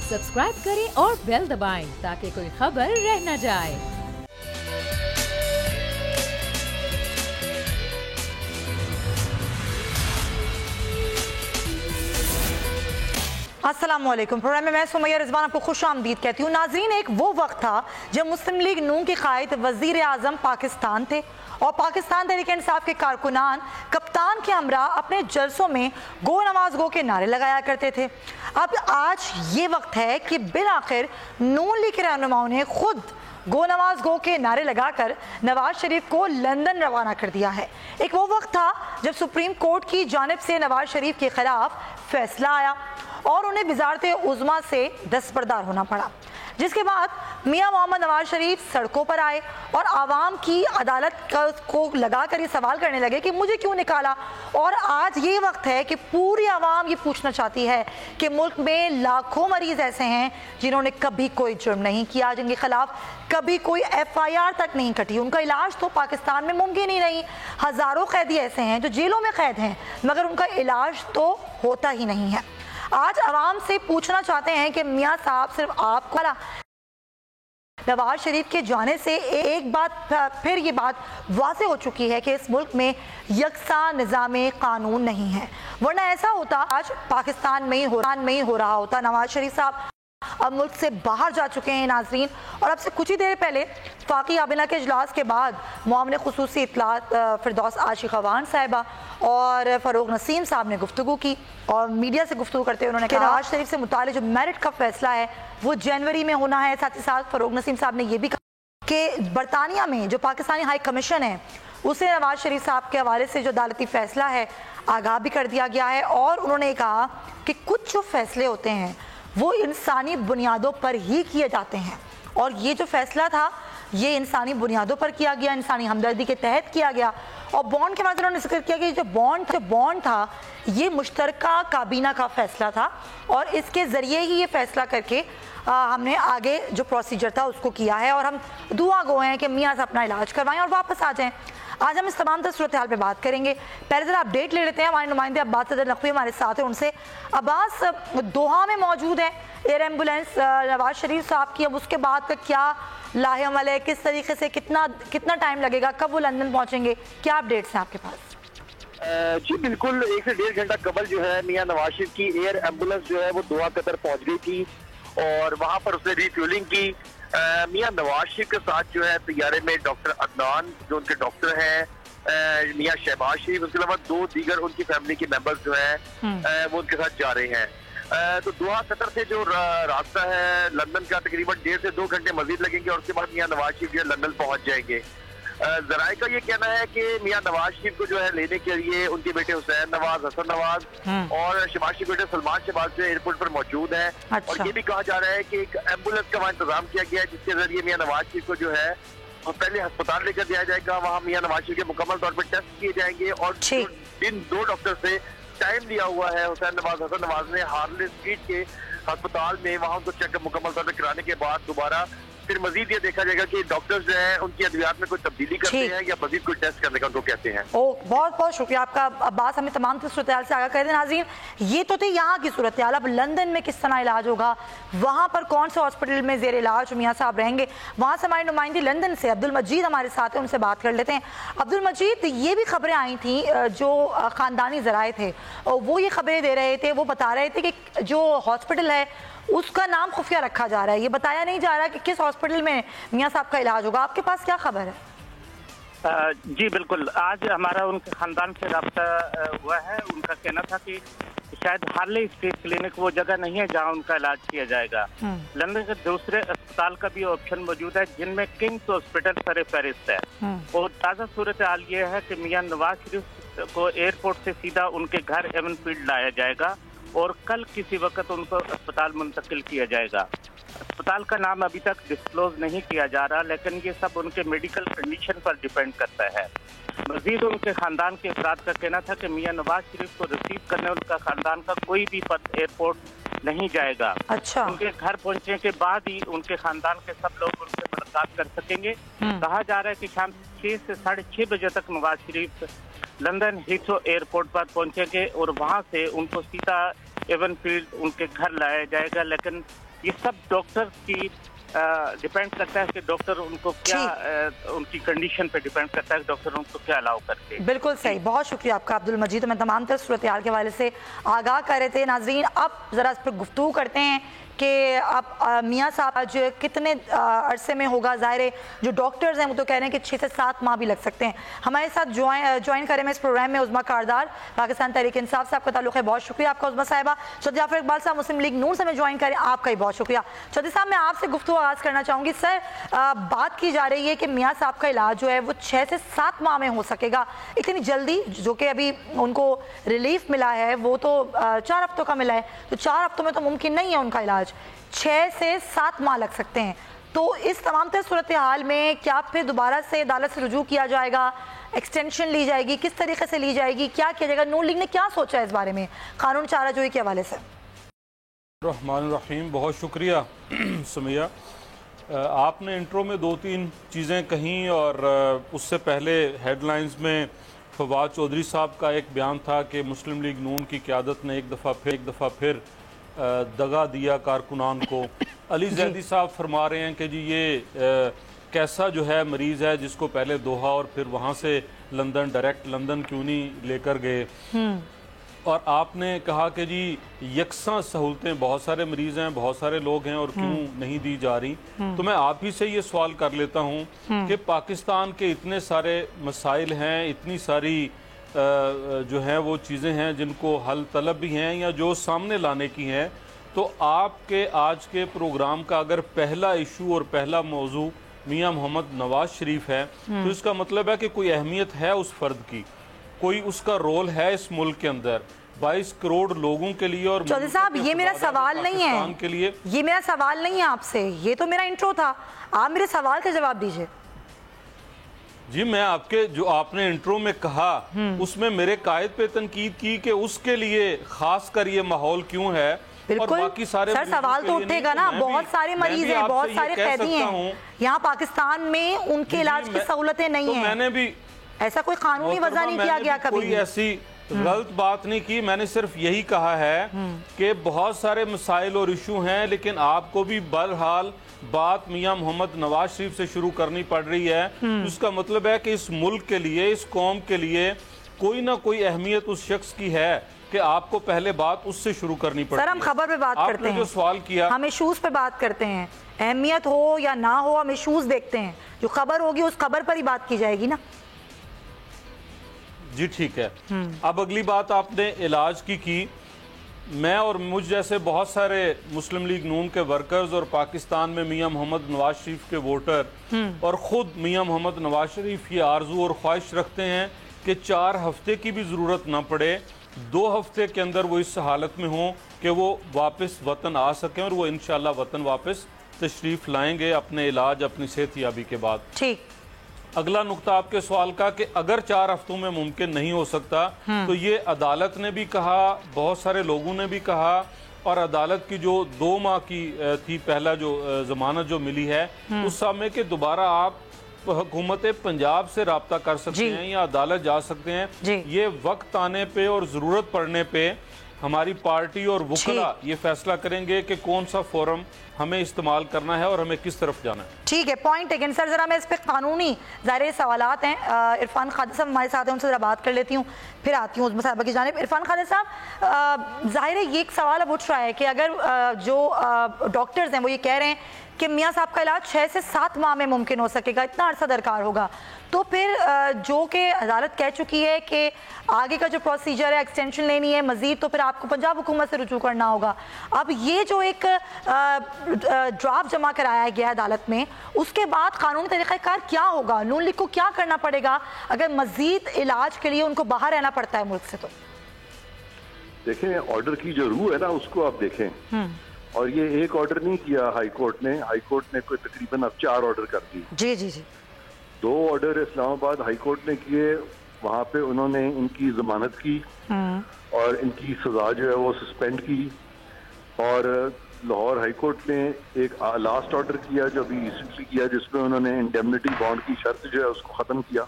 Subscribe करें और bell दबाएं ताकि कोई खबर रह न जाए। अस्सलामुअलैकुम। प्रोग्राम में मैं सुमैया रिजवान आपको खुश आमदीद कहती हूँ। नाज़रीन, एक वो वक्त था जब मुस्लिम लीग नून के कायद वज़ीर आज़म पाकिस्तान थे और पाकिस्तान तहरीक इंसाफ के कारकुनान कप्तान के हमरा अपने जलसों में गो नवाज गो के नारे लगाया करते थे। अब आज ये वक्त है कि बिल आखिर नून लीग के रहनुमाओं ने खुद गो नवाज गो के नारे लगाकर नवाज शरीफ को लंदन रवाना कर दिया है। एक वो वक्त था जब सुप्रीम कोर्ट की जानिब से नवाज शरीफ के खिलाफ फैसला आया और उन्हें वज़ारत उज़्मा से दस्तबरदार होना पड़ा, जिसके बाद मियां मोहम्मद नवाज शरीफ सड़कों पर आए और आवाम की अदालत को लगाकर ये सवाल करने लगे कि मुझे क्यों निकाला। और आज ये वक्त है कि पूरी आवाम ये पूछना चाहती है कि मुल्क में लाखों मरीज ऐसे हैं जिन्होंने कभी कोई जुर्म नहीं किया, जिनके खिलाफ कभी कोई FIR तक नहीं कटी, उनका इलाज तो पाकिस्तान में मुमकिन ही नहीं। हज़ारों कैदी ऐसे हैं जो जेलों में कैद हैं मगर उनका इलाज तो होता ही नहीं है। आज आवाम से पूछना चाहते हैं कि मियाँ साहब सिर्फ आपको नवाज शरीफ के जाने से एक बात फिर ये बात वाज़े हो चुकी है कि इस मुल्क में यकसा निज़ाम कानून नहीं है, वरना ऐसा होता आज पाकिस्तान में ही हो रहा होता। नवाज शरीफ साहब अब मुल्क से बाहर जा चुके हैं नाजरीन, और अब से कुछ ही देर पहले फाकी काबीना के इजलास के बाद मुआविन खुसूसी इत्तलात फिरदौस आशिक़वान साहिबा और फ़ारूक नसीम साहब ने गुफ्तगू की और मीडिया से गुफ्तगू करते हुए उन्होंने कहा नवाज शरीफ से मुताल्लिक़ जो मेरिट का फैसला है वो जनवरी में होना है। साथ ही साथ फ़ारूक नसीम साहब ने यह भी कहा कि बरतानिया में जो पाकिस्तानी हाई कमीशन है उसे नवाज शरीफ साहब के हवाले से जो अदालती फ़ैसला है आगाह भी कर दिया गया है। और उन्होंने कहा कि कुछ जो फैसले होते हैं वो इंसानी बुनियादों पर ही किए जाते हैं और ये जो फैसला था ये इंसानी बुनियादों पर किया गया, इंसानी हमदर्दी के तहत किया गया। और बॉन्ड के बाद उन्होंने जिक्र किया कि जो बॉन्ड था ये मुश्तरका काबीना का फैसला था और इसके ज़रिए ही ये फैसला करके हमने आगे जो प्रोसीजर था उसको किया है और हम दुआ गो हैं कि मियाँ से अपना इलाज करवाएं और वापस आ जाएं। आज हम इस तमाम तर सूरत हाल पर बात करेंगे। पहले ज़रा अपडेट ले लेते हैं। हमारे नुमाइंदे अब्बास सदर नकवी हमारे साथ हैं, उनसे। अब्बास, दोहा में मौजूद है एयर एम्बुलेंस नवाज शरीफ साहब की, अब उसके बाद का क्या लाहे अमल है, किस तरीके से कितना टाइम लगेगा, कब वो लंदन पहुँचेंगे, क्या अपडेट्स हैं आपके पास? जी बिल्कुल, 1 से 1.5 घंटा कबल जो है मियां नवाज शरीफ की एयर एम्बुलेंस जो है वो दोहा कतर पहुंच गई थी और वहां पर उसने रिफ्यूलिंग की। मियां नवाज शरीफ के साथ जो है तैयारे में डॉक्टर अदनान जो उनके डॉक्टर हैं, मियां शहबाज शरीफ, उसके अलावा 2 दीगर उनकी फैमिली के मेंबर्स जो हैं वो उनके साथ जा रहे हैं। तो दोहा कतर से जो रास्ता है लंदन का तकरीबन 1.5 से 2 घंटे मजीद लगेंगे और उसके बाद मियां नवाज शरीफ जो है लंदन पहुंच जाएंगे। जराए का ये कहना है कि मियां नवाज शरीफ को जो है लेने के लिए उनके बेटे हुसैन नवाज, हसन नवाज और शहबाज शरीफ बेटे सलमान शहबाज जो एयरपोर्ट पर मौजूद है। और ये भी कहा जा रहा है कि एक एम्बुलेंस का वहाँ इंतजाम किया गया है जिसके जरिए मियां नवाज शरीफ को जो है पहले अस्पताल लेकर दिया जाएगा, वहाँ मियां नवाज शरीफ के मुकम्मल तौर पर टेस्ट किए जाएंगे और इन 2 डॉक्टर से टाइम लिया हुआ है हुसैन नवाज, हसन नवाज ने हार्ले स्ट्रीट के अस्पताल में, वहाँ उनको चेकअप मुकम्मल तौर पर कराने के बाद दोबारा फिर मजीद ये देखा जाएगा कि डॉक्टर्स जो हैं उनकी अद्वियात में कोई तब्दीली करते हैं या मजीद कोई टेस्ट करने का उनको कहते हैं। बहुत बहुत शुक्रिया आपका अब्बास, हमें तमाम सूरत हाल से आगाह कर दें। नाज़रीन, ये तो थी यहाँ की सूरत हाल। अब लंदन में किस तरह इलाज होगा, वहाँ पर कौन से हॉस्पिटल में जेर इलाज मियाँ साहब रहेंगे, वहाँ से हमारे नुमाइंदी लंदन से अब्दुल मजीद हमारे साथ हैं, उनसे बात कर लेते हैं। अब्दुल मजीद, ये भी खबरें आई थी जो ख़ानदानी ज़राए थे वो ये खबरें दे रहे थे, वो बता रहे थे कि जो हॉस्पिटल है उसका नाम खुफिया रखा जा रहा है, ये बताया नहीं जा रहा कि किस हॉस्पिटल में मियाँ साहब का इलाज होगा। आपके पास क्या खबर है? जी बिल्कुल, आज हमारा उनके खानदान से रब्ता हुआ है। उनका कहना था कि शायद हार्ले स्ट्रीट क्लिनिक वो जगह नहीं है जहां उनका इलाज किया जाएगा। लंदन के दूसरे अस्पताल का भी ऑप्शन मौजूद है जिनमें किंग्स हॉस्पिटल सर फहरिस्त है। और ताज़ा सूरत हाल ये है कि मियाँ नवाज शरीफ को एयरपोर्ट से सीधा उनके घर एवनफील्ड लाया जाएगा और कल किसी वक्त उनको अस्पताल मुंतकिल किया जाएगा। अस्पताल का नाम अभी तक डिस्क्लोज नहीं किया जा रहा, लेकिन ये सब उनके मेडिकल कंडीशन पर डिपेंड करता है। मजीद उनके खानदान के अफराद का कहना था कि मियां नवाज शरीफ को रिसीव करने उनका खानदान का कोई भी एयरपोर्ट नहीं जाएगा। अच्छा। उनके घर पहुंचने के बाद ही उनके खानदान के सब लोग उनसे मुलाकात कर सकेंगे। कहा जा रहा है कि शाम 6 से 6:30 बजे तक Nawaz Sharif London Heathrow airport पर पहुंचेंगे और वहां से उनको सीधा एवनफील्ड उनके घर लाया जाएगा। लेकिन ये सब डॉक्टर की डिपेंड करता है कि डॉक्टर उनको क्या उनकी कंडीशन पे डिपेंड करता है कि डॉक्टर उनको क्या अलाउ करते हैं। बिल्कुल सही, बहुत शुक्रिया आपका अब्दुल मजीद। तो मैं तमाम तर सूरत हाल के हवाले से आगाह कर रहे थे। नाज़रीन, अब ज़रा इस पर गुफ्तगू करते हैं कि अब मियाँ साहब आज कितने अरसे में होगा। ज़ाहिर है जो डॉक्टर्स हैं वो तो कह रहे हैं कि 6 से 7 माह भी लग सकते हैं। हमारे साथ ज्वाइन करें मैं इस प्रोग्राम में उज़्मा कारदार, पाकिस्तान तहरीक इंसाफ से आपका ताल्लुक़ है, बहुत शुक्रिया आपका उज़्मा साहिबा। चौधरी जाफर इकबाल साहब मुस्लिम लीग नून से हमें ज्वाइन करें, आपका ही बहुत शुक्रिया। चौधरी साहब, मैं आपसे गुफ्तगू आगाज़ करना चाहूँगी। सर, बात की जा रही है कि मियाँ साहब का इलाज जो है वो 6 से 7 माह में हो सकेगा। इतनी जल्दी, जो कि अभी उनको रिलीफ मिला है वो तो 4 हफ्तों का मिला है, तो 4 हफ्तों में तो मुमकिन नहीं है उनका इलाज, 6 से 7 माह लग सकते हैं। तो इस तमाम तर सूरत हाल में क्या फिर दोबारा से अदालत से रुजू किया जाएगा, एक्सटेंशन ली जाएगी, किस तरीके से ली जाएगी, क्या किया जाएगा? नून लीग ने क्या सोचा है इस बारे में कानून चाराजोई के हवाले से? रहमान रहीम, बहुत शुक्रिया सुमैया। आपने इंट्रो में 2-3 चीज़ें कहीं, और उससे पहले हेडलाइंस में फवाद चौधरी साहब का एक बयान था कि मुस्लिम लीग नून की क़यादत ने एक दफ़ा फिर दगा दिया कारकुनान को। अली जैदी साहब फरमा रहे हैं कि जी ये कैसा जो है मरीज़ है जिसको पहले दोहा और फिर वहाँ से लंदन, डायरेक्ट लंदन क्यों नहीं लेकर गए। और आपने कहा कि जी यकसा सहूलतें, बहुत सारे मरीज़ हैं, बहुत सारे लोग हैं और क्यों नहीं दी जा रही। तो मैं आप ही से ये सवाल कर लेता हूँ कि पाकिस्तान के इतने सारे मसाइल हैं, इतनी सारी जो हैं वो चीज़ें हैं जिनको हल तलब भी हैं या जो सामने लाने की हैं, तो आपके आज के प्रोग्राम का अगर पहला इशू और पहला मौजू मियाँ मोहम्मद नवाज शरीफ है, तो इसका मतलब है कि कोई अहमियत है उस फर्द की, कोई उसका रोल है इस मुल्क के अंदर 22 करोड़ लोगों के लिए। और चौधरी साहब, ये मेरा सवाल नहीं है के लिए, ये मेरा सवाल नहीं है आपसे, ये तो मेरा इंट्रो था। आप मेरे सवाल का जवाब दीजिए। जी, मैं आपके जो आपने इंट्रो में कहा उसमें मेरे कायद पे तनकीद की कि उसके लिए खास कर ये माहौल क्यों है, और बाकी सारे सर सवाल तो उठेगा ना, बहुत सारे मरीज हैं, बहुत सारे कैदी हैं यहाँ पाकिस्तान में, उनके इलाज की सहूलतें नहीं है। मैंने भी ऐसा कोई कानूनी वजह नहीं किया गया कभी, कोई ऐसी गलत बात नहीं की। मैंने सिर्फ यही कहा है कि बहुत सारे मसाइल और इशू हैं, लेकिन आपको भी बहरहाल बात मियाँ मोहम्मद नवाज शरीफ से शुरू करनी पड़ रही है। उसका मतलब है कि इस मुल्क के लिए, इस कौम के लिए कोई ना कोई अहमियत उस शख्स की है कि आपको पहले बात उससे शुरू करनी पड़ती है। सर, हम खबर पे बात करते हैं, जो सवाल किया, हम इशूज पे बात करते हैं, अहमियत हो या ना हो हम इशूज देखते हैं, जो खबर होगी उस खबर पर ही बात की जाएगी ना। जी ठीक है। अब अगली बात आपने इलाज की। मैं और मुझ जैसे बहुत सारे मुस्लिम लीग नून के वर्कर्स और पाकिस्तान में मियाँ मोहम्मद नवाज शरीफ के वोटर और ख़ुद मियाँ मोहम्मद नवाज शरीफ ये आरजू और ख्वाहिश रखते हैं कि 4 हफ्ते की भी ज़रूरत ना पड़े, 2 हफ्ते के अंदर वो इस हालत में हों कि वो वापस वतन आ सकें, और वो इंशाल्लाह वतन वापस तशरीफ़ लाएंगे अपने इलाज, अपनी सेहतयाबी के बाद। ठीक। अगला नुक्ता आपके सवाल का कि अगर 4 हफ्तों में मुमकिन नहीं हो सकता, तो ये अदालत ने भी कहा, बहुत सारे लोगों ने भी कहा, और अदालत की जो 2 माह की थी पहला जो जमानत जो मिली है, उस समय के दोबारा आप हुकूमत पंजाब से राब्ता कर सकते हैं या अदालत जा सकते हैं। ये वक्त आने पे और ज़रूरत पड़ने पे हमारी पार्टी और वुकला ये फैसला करेंगे कि कौन सा फोरम हमें इस्तेमाल करना है और हमें किस तरफ जाना है। ठीक है, पॉइंट टेकन सर। जरा मैं इस पे कानूनी ज़ाहिर सवालात हैं, इरफान खादिर साहब हमारे साथ हैं, उनसे जरा बात कर लेती हूँ, फिर आती हूँ उज़्मा साहिबा की जानिब। इरफान खादिर साहब, ज़ाहिर है ये एक सवाल अब उठ रहा है कि अगर जो डॉक्टर्स हैं वो ये कह रहे हैं कि मियाँ साहब का इलाज 6 से 7 माह में मुमकिन हो सकेगा, इतना अरसा दरकार होगा, तो फिर जो कि अदालत कह चुकी है कि आगे का जो प्रोसीजर है एक्सटेंशन लेनी है मजीद, तो फिर आपको पंजाब हुकूमत से रुजू करना होगा। अब ये जो एक ड्राफ्ट जमा कराया गया अदालत में, उसके बाद कानूनी तरीक़ाकार क्या होगा? नून लीग को क्या करना पड़ेगा अगर मजीद इलाज के लिए उनको बाहर रहना पड़ता है मुल्क से? तो देखें, ऑर्डर की जो रूह है ना उसको आप देखें, और ये एक ऑर्डर नहीं किया हाई कोर्ट ने कोई तकरीबन अब 4 ऑर्डर कर दिए। जी जी जी। 2 ऑर्डर इस्लामाबाद हाई कोर्ट ने किए, वहाँ पे उन्होंने इनकी जमानत की और इनकी सजा जो है वो सस्पेंड की, और लाहौर हाई कोर्ट ने एक लास्ट ऑर्डर किया जो अभी रिसेंटली किया, जिसमें उन्होंने इंडेमनिटी बॉन्ड की शर्त जो है उसको खत्म किया,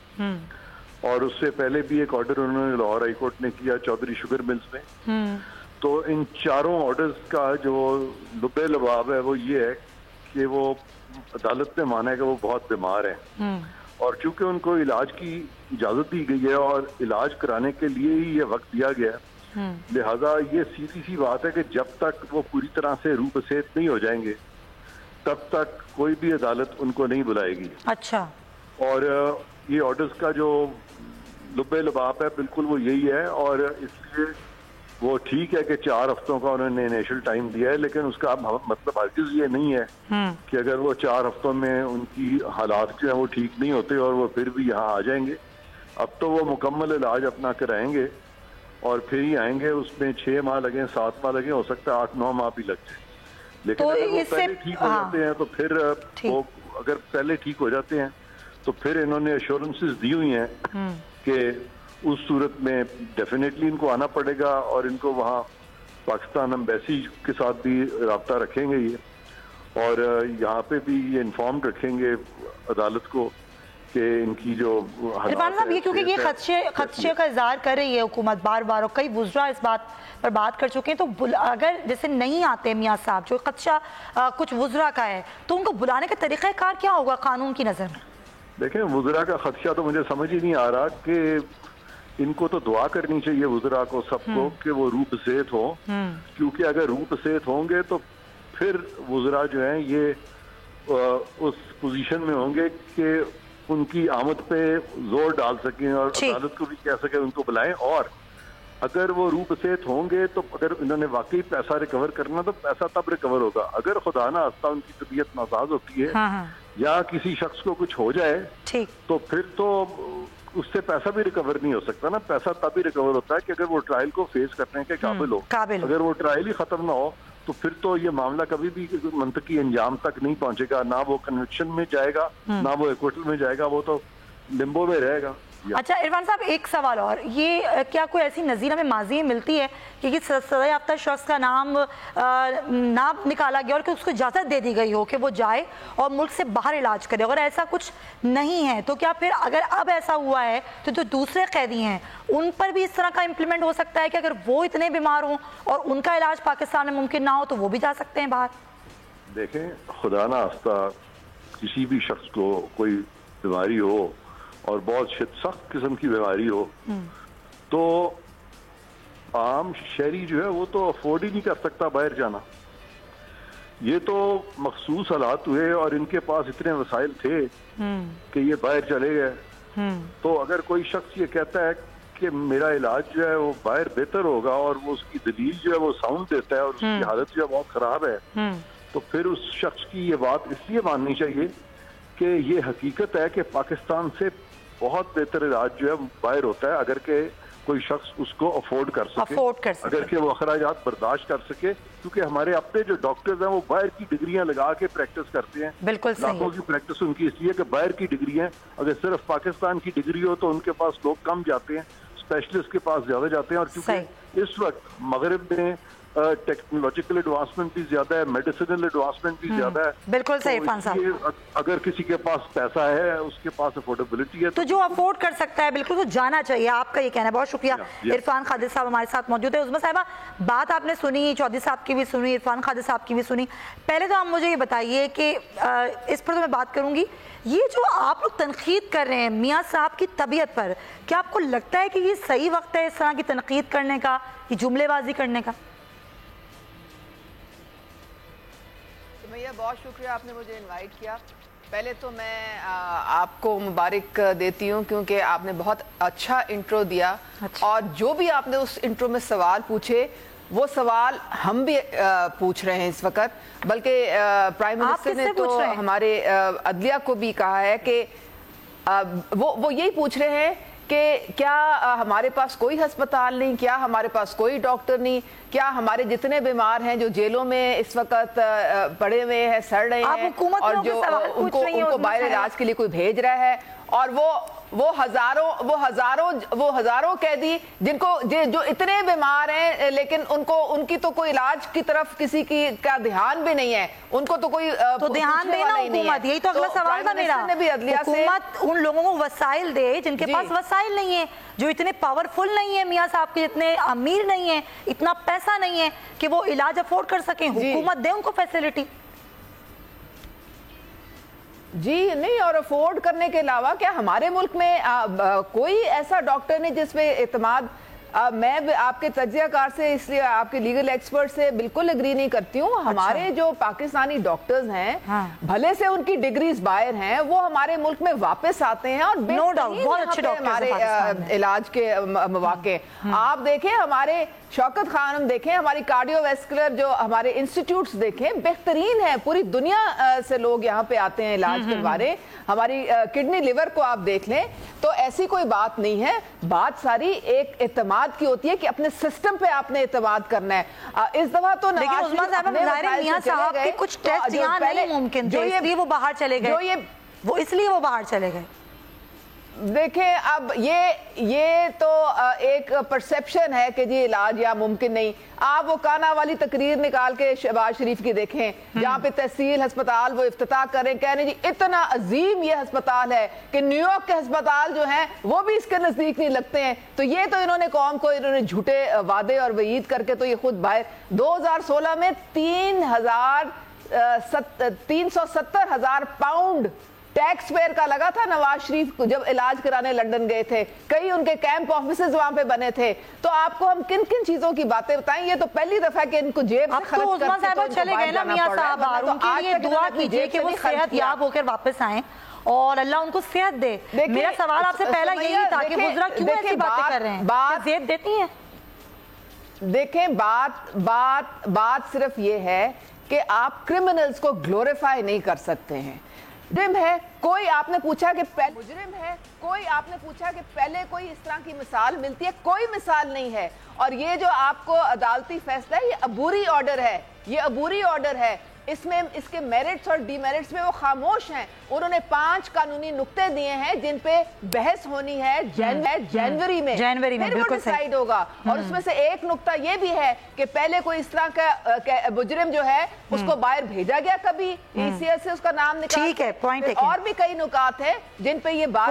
और उससे पहले भी एक ऑर्डर उन्होंने लाहौर हाई कोर्ट ने किया चौधरी शुगर मिल्स में। تو ان چاروں آرڈرز کا جو لب لباب ہے وہ یہ ہے کہ وہ عدالت نے مانا ہے کہ وہ بہت بیمار ہیں اور چونکہ ان کو علاج کی اجازت دی گئی ہے اور علاج کرانے کے لیے ہی یہ وقت دیا گیا ہے، لہذا یہ سیدھی سی بات ہے کہ جب تک وہ پوری طرح سے روح بصیرت نہیں ہو جائیں گے تب تک کوئی بھی عدالت ان کو نہیں بلائے گی۔ اچھا، اور یہ آرڈرز کا جو لب لباب ہے بالکل وہ یہی ہے، اور اس لیے وہ ٹھیک ہے کہ 4 ہفتوں کا انہوں نے انیشل ٹائم دیا ہے، لیکن اس کا مطلب ہرگز یہ نہیں ہے کہ اگر وہ 4 ہفتوں میں ان کی حالات جو ہیں وہ ٹھیک نہیں ہوتے اور وہ پھر بھی یہاں آ جائیں گے۔ اب تو وہ مکمل علاج اپنا کرائیں گے اور پھر ہی آئیں گے، اس میں 6 ماہ لگیں، 7 ماہ لگیں، ہو سکتا ہے 8-9 ماہ بھی لگ جائیں، لیکن اگر وہ پہلے ٹھیک ہو جاتے ہیں تو پھر وہ اگر پہلے ٹھیک ہو جاتے ہیں تو پھر انہوں نے ایشورنسز دی ہوئی ہیں کہ اس صورت میں ڈیفینیٹلی ان کو آنا پڑے گا اور ان کو وہاں پاکستان ایمبیسی کے ساتھ بھی رابطہ رکھیں گے یہ، اور یہاں پہ بھی یہ انفارمڈ رکھیں گے عدالت کو کہ ان کی جو عرفان صاحب یہ کیونکہ یہ خدشے کا اظہار کر رہی ہے حکومت بار بار اور کئی وزراء اس بات پر بات کر چکے ہیں، تو اگر جیسے نہیں آتے میاں صاحب، جو خدشہ کچھ وزراء کا ہے، تو ان کو بلانے کا طریقہ کار کیا ہوگا قانون کی نظر میں؟ دیکھیں وزراء کا خدشہ تو مجھے سمجھ ہی نہیں آ رہا کہ ان کو تو دعا کرنی چاہیے وزراء کو سب کو کہ وہ روح بصیرت ہوں، کیونکہ اگر روح بصیرت ہوں گے تو پھر وزراء جو ہیں یہ اس پوزیشن میں ہوں گے کہ ان کی آمد پہ زور ڈال سکیں اور عدالت کو بھی کہہ سکیں ان کو بلائیں، اور اگر وہ روح بصیرت ہوں گے تو اگر انہوں نے واقعی پیسہ ریکور کرنا تو پیسہ تب ریکور ہوگا۔ اگر خدا نہ خواستہ ان کی طبیعت ناساز ہوتی ہے یا کسی شخص کو کچھ ہو جائے تو پھر تو اس سے پیسہ بھی ریکور نہیں ہو سکتا نا، پیسہ تب ہی ریکور ہوتا ہے کہ اگر وہ ٹرائل کو فیس کرنے کے قابل ہو۔ اگر وہ ٹرائل ہی ختم نہ ہو تو پھر تو یہ معاملہ کبھی بھی منطقی انجام تک نہیں پہنچے گا، نہ وہ کنوکشن میں جائے گا نہ وہ ایکوٹل میں جائے گا، وہ تو لمبو میں رہے گا۔ اچھا عرفان صاحب ایک سوال اور، یہ کیا کوئی ایسی نظیر ہمیں ماضی میں ملتی ہے کہ یہ سزا یافتہ شخص کا نام نکالا گیا اور کہ اس کو اجازت دے دی گئی ہو کہ وہ جائے اور ملک سے باہر علاج کرے؟ اگر ایسا کچھ نہیں ہے تو کیا پھر اگر اب ایسا ہوا ہے تو جو دوسرے قیدی ہیں ان پر بھی اس طرح کا امپلیمنٹ ہو سکتا ہے کہ اگر وہ اتنے بیمار ہوں اور ان کا علاج پاکستان میں ممکن نہ ہو تو وہ بھی جا سکتے ہیں باہر؟ دیکھیں خدا نہ خواستہ کسی بھی شخص کو کوئی بیماری ہو اور بہت سخت قسم کی بیماری ہو تو عام شہری جو ہے وہ تو افورڈ ہی نہیں کر سکتا باہر جانا۔ یہ تو مخصوص حالات ہوئے اور ان کے پاس اتنے وسائل تھے کہ یہ باہر چلے گئے، تو اگر کوئی شخص یہ کہتا ہے کہ میرا علاج جو ہے وہ باہر بہتر ہوگا اور وہ اس کی دلیل جو ہے وہ ساؤنڈ دیتا ہے اور اس کی حالت جو ہے بہت خراب ہے، تو پھر اس شخص کی یہ بات اس لیے ماننی چاہیے کہ یہ حقیقت ہے کہ پاکستان سے بہت بہتر علاج جو ہے باہر ہوتا ہے اگر کہ کوئی شخص اس کو افورڈ کر سکے، اگر کہ وہ اخراجات برداشت کر سکے، کیونکہ ہمارے اپنے جو ڈاکٹرز ہیں وہ باہر کی ڈگریاں لگا کے پریکٹس کرتے ہیں، بالکل لاکھوں کی پریکٹس ان کی اس لیے کہ باہر کی ڈگری ہیں، اگر صرف پاکستان کی ڈگری ہو تو ان کے پاس لوگ کم جاتے ہیں، اسپیشلسٹ کے پاس زیادہ جاتے ہیں، اور کیونکہ اس وقت مغرب میں ٹیکنالوجیکل ایڈوانسمنٹ بھی زیادہ ہے، میڈیسنل ایڈوانسمنٹ بھی زیادہ ہے، بالکل صحیح عرفان صاحب، اگر کسی کے پاس پیسہ ہے اس کے پاس افورڈیبلٹی ہے تو جو افورڈ کر سکتا ہے بالکل تو جانا چاہیے، آپ کا یہ کہنا ہے۔ بہت شکریہ عرفان خادر صاحب ہمارے ساتھ موجود ہے۔ عظمیٰ صاحبہ بات آپ نے سنی، چودھری صاحب کی بھی سنی، عرفان خادر صاحب کی بھی سنی، پہلے تو آپ مجھے یہ بتائیے کہ اس پر تو میں بات کروں گی، یہ جو آپ لوگ تنقید کر رہے ہیں میاں صاحب کی طبیعت پر، کیا آپ کو لگتا ہے کہ یہ صحیح وقت ہے اس طرح کی تنقید کرنے کا، یہ جملے بازی کرنے کا؟ بہت شکریہ آپ نے مجھے انوائٹ کیا۔ پہلے تو میں آپ کو مبارک دیتی ہوں کیونکہ آپ نے بہت اچھا انٹرو دیا، اور جو بھی آپ نے اس انٹرو میں سوال پوچھے وہ سوال ہم بھی پوچھ رہے ہیں اس وقت، بلکہ پرائم منسٹر نے تو ہمارے عدلیہ کو بھی کہا ہے کہ وہ یہی پوچھ رہے ہیں کہ کیا ہمارے پاس کوئی ہسپتال نہیں، کیا ہمارے پاس کوئی ڈاکٹر نہیں، کیا ہمارے جتنے بیمار ہیں جو جیلوں میں اس وقت پڑے ہوئے ہیں، سڑ رہے ہیں، اور جو ان کو باہر علاج کے لیے کوئی بھیج رہا ہے، اور وہ ہزاروں قیدی جن کو جو اتنے بیمار ہیں لیکن ان کی تو کوئی علاج کی طرف کسی کا دھیان بھی نہیں ہے, ان کو تو کوئی تو دھیان دینا حکومت. یہی تو اگلا سوال تھا میرا, حکومت ان لوگوں کو وسائل دے جن کے پاس وسائل نہیں ہیں, جو اتنے پاورفل نہیں ہیں میاں صاحب کے, جتنے امیر نہیں ہیں, اتنا پیسہ نہیں ہے کہ وہ علاج افورڈ کر سکیں. حکومت دے ان کو فیسلٹی. جی نہیں, اور افورڈ کرنے کے علاوہ کیا ہمارے ملک میں کوئی ایسا ڈاکٹر نہیں جس پہ اعتماد, میں آپ کے تجزیہ کار سے, اس لیے آپ کے لیگل ایکسپرٹ سے بالکل اگری نہیں کرتی ہوں. ہمارے جو پاکستانی ڈاکٹرز ہیں بھلے سے ان کی ڈگریز باہر ہیں, وہ ہمارے ملک میں واپس آتے ہیں اور ہمارے علاج کے مواقع. آپ دیکھیں ہمارے شوکت خانم دیکھیں, ہماری کارڈیو ویسکولر جو ہمارے انسٹیٹیوٹس دیکھیں بہترین ہیں, پوری دنیا سے لوگ یہاں پہ آتے ہیں علاج کروانے. ہماری کڈنی لیور کو آپ دیکھ لیں, تو ایسی کوئی بات نہیں ہے. بات ساری ایک اعتماد کی ہوتی ہے کہ اپنے سسٹم پہ آپ نے اعتماد کرنا ہے. اس دفعہ تو میاں صاحب کے کچھ ٹیسٹ یہاں نہیں ممکن تھے, اس لیے وہ باہر چلے گئے, وہ اس لیے وہ باہر چلے گئے. دیکھیں اب یہ تو ایک پرسیپشن ہے کہ جی علاج یا ممکن نہیں. آپ وہ کانا والی تقریر نکال کے شہباز شریف کی دیکھیں, جہاں پہ تحصیل ہسپتال وہ افتتاح کریں, کہنے جی اتنا عظیم یہ ہسپتال ہے کہ نیو یارک کے ہسپتال جو ہیں وہ بھی اس کے نزدیک نہیں لگتے ہیں. تو یہ تو انہوں نے قوم کو انہوں نے جھوٹے وعدے اور وعید کر کے تو یہ خود باہر. 2016 میں 370,000 پاؤنڈ ٹیکس پیئر کا لگا تھا نواز شریف کو جب علاج کرانے لندن گئے تھے. کئی ان کے کیمپ آفیسز وہاں پہ بنے تھے. تو آپ کو ہم کن کن چیزوں کی باتیں بتائیں, یہ تو پہلی دفعہ کہ ان کو جیب سے خرچ کرتے تو چلے گئے نا میاں صاحب. ان کے لیے دعا کیجئے کہ وہ صحت یاب ہو کر واپس آئیں اور اللہ ان کو صحت دے. میرا سوال آپ سے پہلا یہی تھا کہ وزراء کیوں ایسی باتیں کر رہے ہیں, زیب دیتی ہیں. دیکھیں بات صرف یہ ہے کہ آپ کرمنلز کو گلوریفائی نہیں کر سکتے ہیں. مجرم ہے کوئی, آپ نے پوچھا کہ پہلے کوئی اس طرح کی مثال ملتی ہے, کوئی مثال نہیں ہے. اور یہ جو آپ کو عدالتی فیصلہ ہے یہ عبوری آرڈر ہے, اس میں اس کے میرٹس اور ڈی میرٹس میں وہ خاموش ہیں. انہوں نے 5 قانونی نقطے دیے ہیں جن پہ بحث ہونی ہے جنوری میں بالکل ڈیسائیڈ ہوگا. اور اس میں سے ایک نقطہ یہ بھی ہے کہ پہلے کوئی اس طرح کا مجرم جو ہے اس کو باہر بھیجا گیا کبھی ای سی ایس سے اس کا نام نکال, اور بھی کئی نکات ہیں جن پہ یہ بات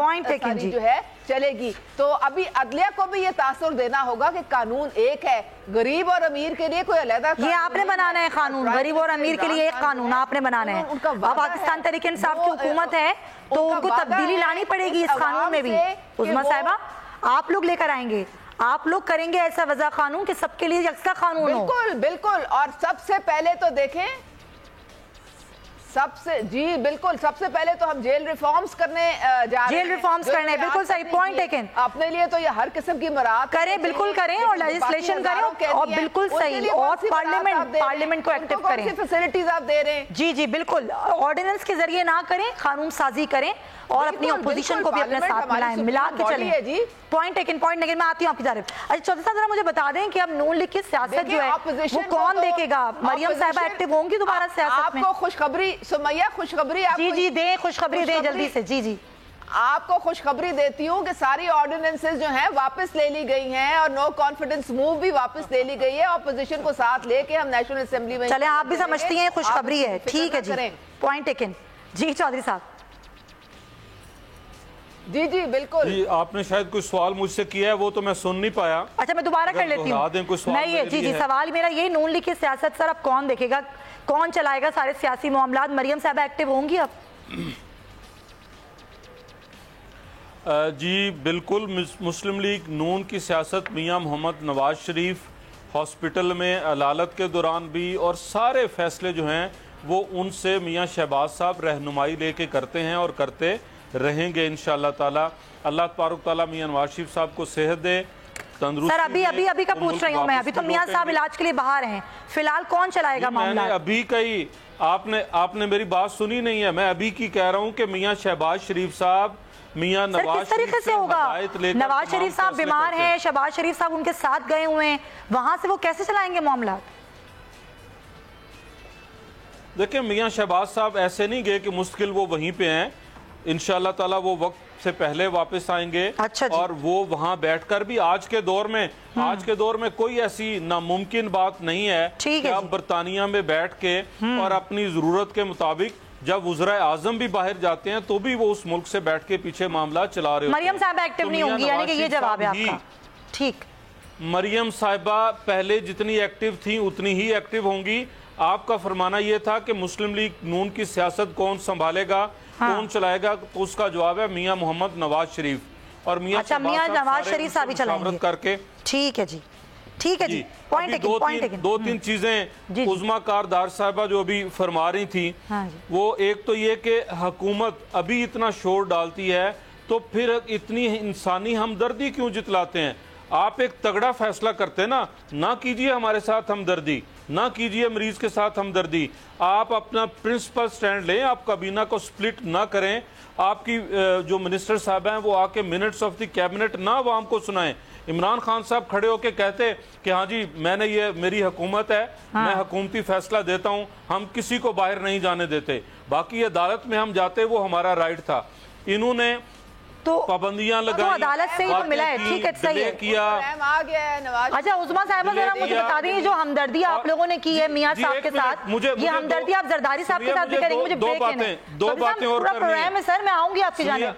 جو ہے چلے گی. تو ابھی عدلیہ کو بھی یہ تاثر دینا ہوگا کہ قانون ایک ہے, غریب اور امیر کے لیے کوئی علیحدہ, یہ آپ نے بنانا ہے قانون, غریب اور امیر کے لیے ایک قانون آپ نے بنانا ہے. پاکستان تحریک انصاف کی حکومت ہے تو ان کو تبدیلی لانی پڑے گی اس قانون میں بھی. عظمیٰ صاحبہ آپ لوگ لے کر آئیں گے, آپ لوگ کریں گے ایسا وضع قانون کہ سب کے لیے یکساں قانون ہو. بالکل. اور سب سے پہلے تو دیکھیں سب سے پہلے تو ہم جیل ریفارمز کرنے جا رہے ہیں. جیل ریفارمز کرنے, بالکل صحیح پوائنٹ ٹیکن. اپنے لیے تو یہ ہر قسم کی مراعات کریں, بالکل کریں, اور لیجسلیشن کریں, اور بالکل صحیح, اور پارلیمنٹ کو ایکٹیو کریں. کون سی فیسلٹیز آپ دے رہے ہیں؟ جی بالکل, آرڈیننس کے ذریعے نہ کریں, قانون سازی کریں, اور اپنی اپوزیشن کو بھی اپنے ساتھ ملائیں, ملا کے چلیں. پوائنٹ ٹیکن میں آتی ہوں آپ کی جانب. اچھا چودھری صاحب ذرا مجھے بتا دیں کہ اب نون لیگ کی سیاست جو ہے وہ کون دیکھے گا؟ مریم صاحبہ ایکٹیو ہوں گی دوبارہ سیاست میں؟ آپ کو خوشخبری سمیہ, خوشخبری جی دیں, خوشخبری دیں جلدی سے. جی آپ کو خوشخبری دیتی ہوں کہ ساری آرڈیننسز جو ہیں واپس لے لی گئی ہیں, اور نو کانفیڈنس موو بھی واپس لے لی گئی ہے. اپوزیشن کو ساتھ لے کے ہم نیشنل اسمبلی میں چلیں, آپ بھی سمجھتی ہیں خوشخبری ہے, ٹھیک ہے جی, پوائنٹ ٹیکن. جی چودھری صاحب. جی بالکل. جی آپ نے شاید کوئی سوال مجھ سے کیا ہے, وہ تو میں سن نہیں پایا. اچھا میں دوبارہ کر لیتی ہوں. میں یہ جی سوال میرا یہی, نون لیگ کی سیاست سر اب کون دیکھے گا, کون چلائے گا سارے سیاسی معاملات؟ مریم صاحبہ ایکٹیو ہوں گی اب؟ جی بالکل, مسلم لیگ نون کی سیاست میاں محمد نواز شریف ہاسپٹل میں علالت کے دوران بھی, اور سارے فیصلے جو ہیں وہ ان سے میاں شہباز صاحب رہنمائی لے کے کرتے ہیں اور کرتے رہیں گے انشاءاللہ تعالی. اللہ تبارک تعالی میاں نواز شریف صاحب کو صحت دے, تندرستی. سر ابھی کا پوچھ رہی ہوں میں, ابھی تو میاں صاحب علاج کے لیے باہر ہیں, فی الحال کون چلائے گا معاملات؟ میں نے ابھی کہی, آپ نے میری بات سنی نہیں ہے. میں ابھی کی کہہ رہا ہوں کہ میاں شہباز شریف صاحب میاں نواز شریف سے ہدایت لے کر, نواز شریف صاحب بیمار ہیں, شہباز شریف صاحب ان کے ساتھ گئے ہوئے ہیں, وہاں سے وہ کیسے چلائیں گے معاملات؟ دیکھیں میاں شہباز صاحب ایسے نہیں گئے کہ مستقل وہ وہیں پہ ہیں. انشاءاللہ تعالی وہ وقت से पहले वापस आएंगे। अच्छा जी। और वो वहां बैठकर भी आज के दौर में कोई ऐसी नामुमकिन बात नहीं है कि आप बरतानिया में बैठ के और अपनी जरूरत के मुताबिक जब वज़ीर आज़म भी बाहर जाते हैं तो भी वो उस मुल्क से बैठ के पीछे मामला चला रहे होते हैं। मरियम साहब एक्टिव नहीं होंगी, यानी कि ये जवाब है आपका। ठीक, मरियम साहिबा पहले जितनी एक्टिव थी उतनी ही एक्टिव होंगी। आपका फरमाना ये था कि मुस्लिम लीग नून की सियासत कौन संभालेगा, कौन चलाएगा, तो उसका जवाब है मियां मोहम्मद नवाज शरीफ। और मियां नवाज शरीफ साहब ही चलाएंगे करके। ठीक है जी, ठीक है जी। दो तीन चीजें उज़्मा कारदार साहिबा जो अभी फरमा रही थी, वो एक तो ये कि हुकूमत अभी इतना शोर डालती है तो फिर इतनी इंसानी हमदर्दी क्यों जितलाते हैं। आप एक तगड़ा फैसला करते ना कीजिए हमारे साथ हमदर्दी, ना कीजिए मरीज के साथ हमदर्दी, आप अपना प्रिंसिपल स्टैंड लें, आप काबीना को स्प्लिट ना करें, आपकी जो मिनिस्टर साहब हैं वो आके मिनट्स ऑफ द कैबिनेट ना आवाम को सुनाएं। इमरान खान साहब खड़े होके कहते कि हाँ जी ये मेरी हुकूमत है, मैं हुकूमती फैसला देता हूँ, हम किसी को बाहर नहीं जाने देते, बाकी अदालत में हम जाते वो हमारा राइट था। इन्होंने तो पाबंदियां लगाई, तो अदालत से ही तो मिला है। ठीक है, सही है किया। आ गया है नवाज। अच्छा उज़्मा साहिबा जरा मुझे बता दें, जो हमदर्दी आप लोगों ने की है मियां साहब के साथ, ये हमदर्दी आप जरदारी साहब के साथ भी करेंगे? मुझे दो बातें और करनी है सर, मैं आऊंगी आपकी जानिब।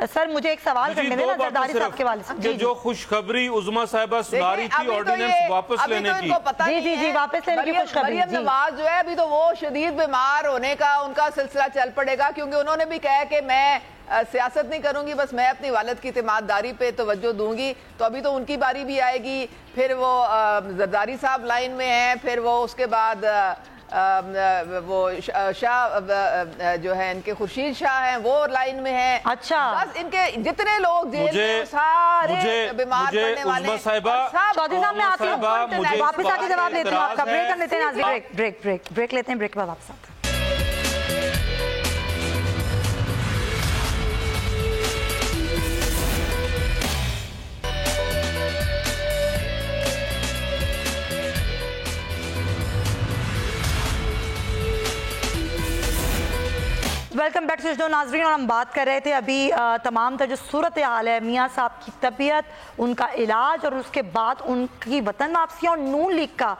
सर मुझे एक सवाल करने देना जरदारी साहब के वाले से। जो खुशखबरी उज़्मा साहिबा सुना रही थी ऑर्डिनेंस वापस लेने की, जी वापस लेने की खुशखबरी। मरियम नवाज जो है अभी तो वो शदीद बीमार होने का उनका सिलसिला चल पड़ेगा, क्योंकि उन्होंने भी कहा कि मैं सियासत नहीं करूंगी, बस मैं अपनी वालिद की इत्मीदारी पे तवज्जो दूंगी। तो अभी तो उनकी बारी भी आएगी, फिर वो जरदारी साहब लाइन में हैं, फिर वो उसके बाद वो शाह जो है इनके खुर्शीद शाह हैं वो लाइन में हैं। अच्छा, बस इनके जितने लोग जेल में सारे बीमार पड़ने वाले। चौधरी साहब मैं आती हूँ, वापस आके जवाब लेती हूँ आपका। ब्रेक कर लेते हैं, ब्रेक लेते हैं, ब्रेक के बाद वापस आते हैं। वेलकम बैक टू नाजरीन। और हम बात कर रहे थे अभी तमाम तर जो सूरत हाल है मियाँ साहब की तबीयत, उनका इलाज और उसके बाद उनकी वतन वापसी और नून लीग का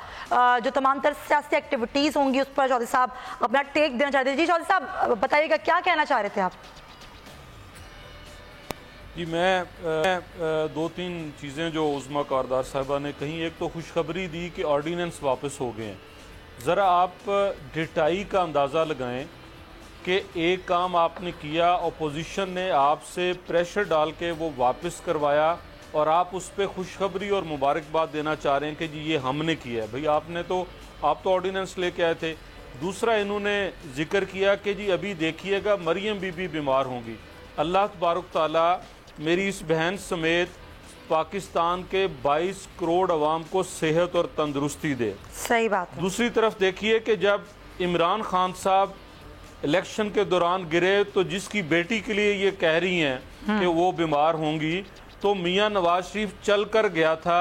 जो तमाम तर सियासी एक्टिविटीज़ होंगी उस पर चौधरी साहब अपना टेक देना चाहते थे। जी चौधरी साहब बताइएगा क्या कहना चाह रहे थे आप? जी मैं दो तीन चीज़ें जो उज़्मा कारदार साहिबा ने कही, एक तो खुशखबरी दी कि ऑर्डिनेंस वापस हो गए हैं। ज़रा आप डिटाई का अंदाज़ा लगाएं कि एक काम आपने किया, अपोजिशन ने आपसे प्रेशर डाल के वो वापस करवाया और आप उस पर खुशखबरी और मुबारकबाद देना चाह रहे हैं कि जी ये हमने किया है। भाई आप तो ऑर्डिनेंस लेके आए थे। दूसरा इन्होंने जिक्र किया कि जी अभी देखिएगा मरियम बीबी बीमार होंगी। अल्लाह तबारक ताला मेरी इस बहन समेत पाकिस्तान के 22 करोड़ अवाम को सेहत और तंदुरुस्ती दे। सही बात है। दूसरी तरफ देखिए कि जब इमरान खान साहब इलेक्शन के दौरान गिरे तो जिसकी बेटी के लिए ये कह रही हैं कि वो बीमार होंगी, तो मियां नवाज शरीफ चल कर गया था,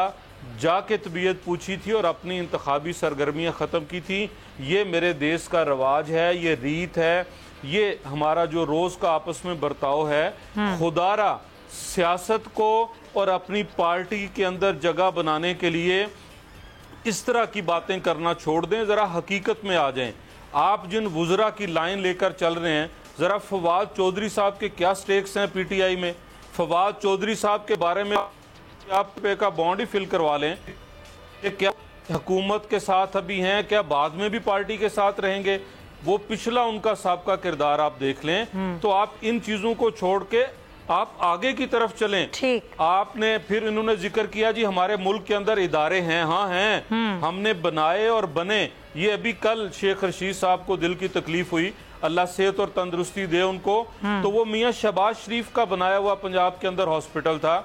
जाके तबीयत पूछी थी और अपनी इंतखाबी सरगर्मियां ख़त्म की थी। ये मेरे देश का रवाज है, ये रीत है, ये हमारा जो रोज़ का आपस में बर्ताव है। खुदारा सियासत को और अपनी पार्टी के अंदर जगह बनाने के लिए इस तरह की बातें करना छोड़ दें, ज़रा हकीकत में आ जाएं। आप जिन वुज़रा की लाइन लेकर चल रहे हैं, ज़रा फवाद चौधरी साहब के क्या स्टेक्स हैं पीटीआई में, फवाद चौधरी साहब के बारे में आप पे का बॉन्ड ही फिल करवा लें कि क्या हुकूमत के साथ अभी हैं, क्या बाद में भी पार्टी के साथ रहेंगे। वो पिछला उनका साबका किरदार आप देख लें। तो आप इन चीज़ों को छोड़ के आप आगे की तरफ चलें। ठीक। आपने फिर इन्होंने जिक्र किया जी हमारे मुल्क के अंदर इदारे हैं। हाँ हैं, हमने बनाए और बने। ये अभी कल शेख रशीद साहब को दिल की तकलीफ हुई, अल्लाह सेहत और तंदुरुस्ती दे उनको, तो वो मियां शहबाज शरीफ का बनाया हुआ पंजाब के अंदर हॉस्पिटल था।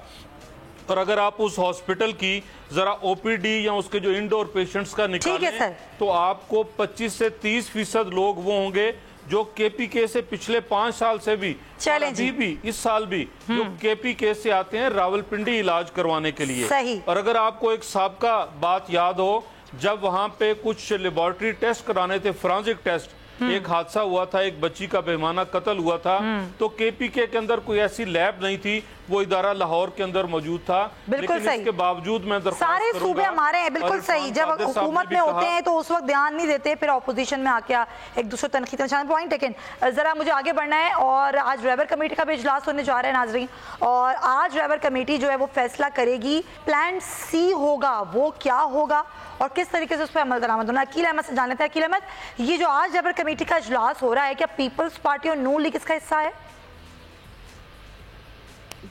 और अगर आप उस हॉस्पिटल की जरा ओपीडी या उसके जो इंडोर पेशेंट्स का निकालें तो आपको 25 से 30% लोग वो होंगे जो केपीके से पिछले 5 साल से भी अभी भी इस साल भी जो केपीके से आते हैं रावलपिंडी इलाज करवाने के लिए। सही। और अगर आपको एक साबका बात याद हो, जब वहां पे कुछ लेबोरेटरी टेस्ट कराने थे, फोरेंसिक टेस्ट, एक हादसा हुआ था, एक बच्ची का बेईमाना कत्ल हुआ था, तो KPK के अंदर कोई ऐसी लैब नहीं थी, वो इदारा लाहौर के अंदर मौजूद था। बिल्कुल सही। इसके बावजूद मैं सारे सूबे हमारे हैं, बिल्कुल सही। जब हुकूमत में होते हैं तो उस वक्त ध्यान नहीं देते, फिर ऑपोजिशन में आके एक दूसरे तनकीद निशान पॉइंट। लेकिन जरा मुझे आगे बढ़ना है और आज ड्राइवर कमेटी का भी इजलास होने जा रहा है नाजरीन, और आज ड्राइवर कमेटी जो है वो फैसला करेगी प्लान C होगा वो क्या होगा और किस तरीके से उस पर अमल दरामद होना। अकील अहमद से जान लेते हैं। अकील अहमद, ये जो आज ड्राइवर कमेटी का इजलास हो रहा है, क्या पीपल्स पार्टी और नून लीग इसका हिस्सा है?